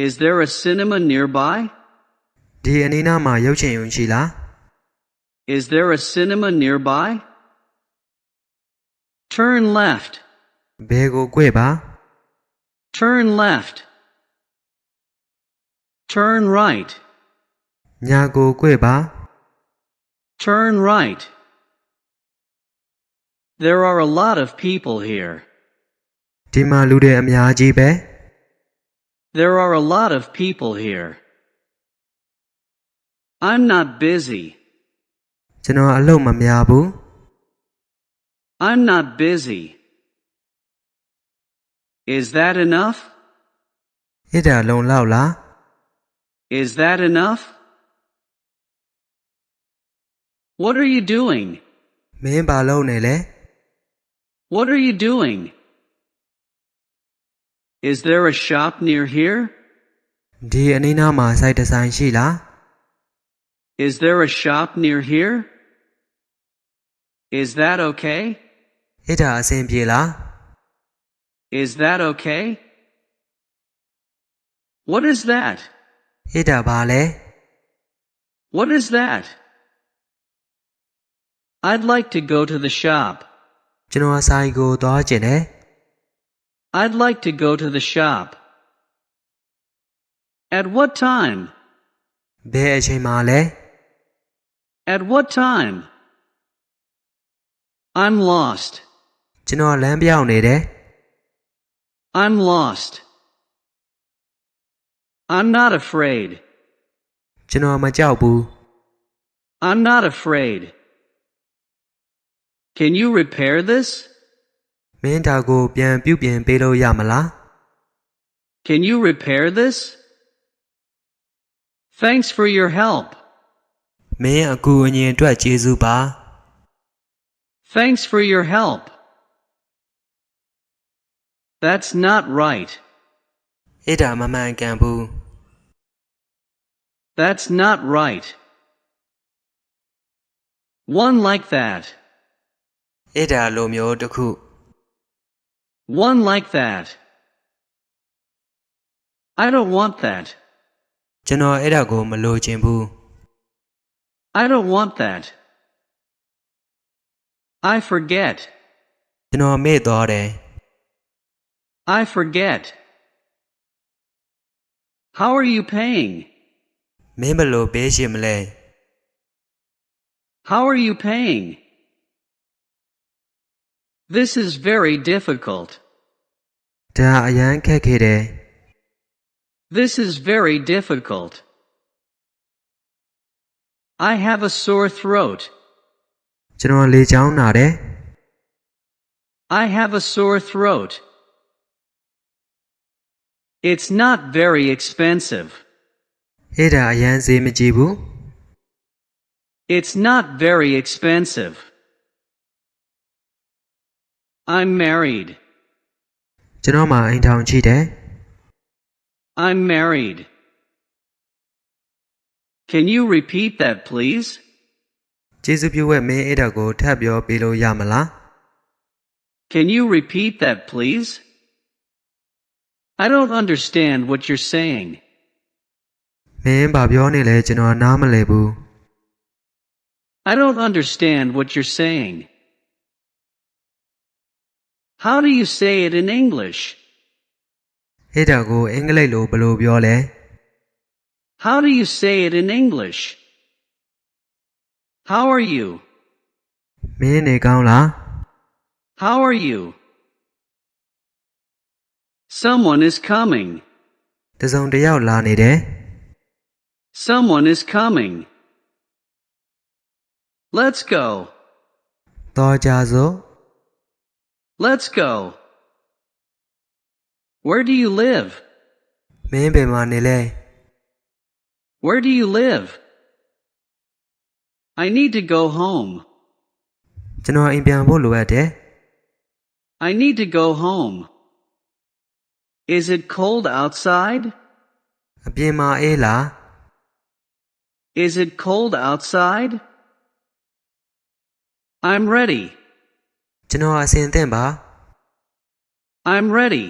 Is there a cinema nearby? ဒီအနီးနားမှာရုပ်ရှင်ရုံရှိလား Is there a cinema nearby? Turn left. ဘယ်ကိုကွေ့ပါ Turn left. Turn right. ညာကိုကွေ့ပါ Turn right. There are a lot of people here. ဒီမှာလူတွေအများကြီးပဲ There are a lot of people here. I'm not busy. ကျွန်တော်အလုပ်မများဘူး I'm not busy. Is that enough? အဲ့ဒါလုံလောက်လား Is that enough? What are you doing? မင်းဘာလုပ်နေလဲ What are you doing? Is there a shop near here? ဒီအနီးနားမှာစိုက်တစ်ဆိုင်ရှိလား Is there a shop near here? Is that okay? အဲ့ဒါအဆင်ပြေလား Is that okay? What is that? အဲ့ဒါဘာလဲ What is that? I'd like to go to the shop. ကျွန်တော်ဆိုင်ကိုသွားကျင်တယ် I'd like to go to the shop. At what time? ဘယ်အချိန်မှလဲ At what time? I'm lost. ကျွန်တော်လမ်းပြောင်းနေတယ် I'm lost. I'm not afraid. ကျွန်တော်မကြောက်ဘူး I'm not afraid. Can you repair this? မင်းဒါကိုပြန်ပြုပြင်ပေးလို့ရမလား Can you repair this? Thanks for your help. မင်းအကူအညီအတွက်ကျေးဇူးပါ Thanks for your help. That's not right. အဲ့ဒါမမှန်ကန်ဘူး That's not right. One like that. အဲ့ဒါလိုမျိုးတစ်ခု One like that. I don't want that. ကျွန်တော်အဲ့ဒါကိုမလိုချင်ဘူး I don't want that. I forget. ကျွန်တော်မေ့သွားတယ် I forget. How are you paying? မင်းဘယ်လိုပေးရှင်မလဲ How are you paying? This is very difficult. ဒါအရန်ခက်ခဲတယ် This is very difficult. I have a sore throat. ကျွန်တော်လေချောင်းနာတယ် I have a sore throat. It's not very expensive. အဲ့ဒါအရန်ဈေးမကြီးဘူး It's not very expensive. I'm married. ကျွန်တော်မှာအိမ်ထောင်ရှိတယ် I'm married. Can you repeat that, please? ကျေးဇူးပြုဝဲမင်းအဲ့ဒါကိုထပ်ပြောပေးလို့ရမလား Can you repeat that, please? I don't understand what you're saying. မင်းဘာပြောနေလဲကျွန်တော်နားမလည်ဘူး I don't understand what you're saying. How do you say it in English? အဲ့ဒါကိုအင်္ဂလိပ်လိုဘယ်လိုပြောလဲ How do you say it in English? How are you? မင်းနေကောင်းလား How are you? Someone is coming. တစုံတစ်ယောက်လာနေတယ် Someone is coming. Let's go. တော်ကြစို့ Let's go. Where do you live? မင်းဘယ်မှာနေလဲ Where do you live? I need to go home. ကျွန်တော်အိမ်ပြန်ဖို့လိုအပ်တယ် I need to go home. Is it cold outside? အပြင်မှာအေးလား Is it cold outside? I'm ready. ကျွန်တော်အဆင်သင့်ပါ I'm ready.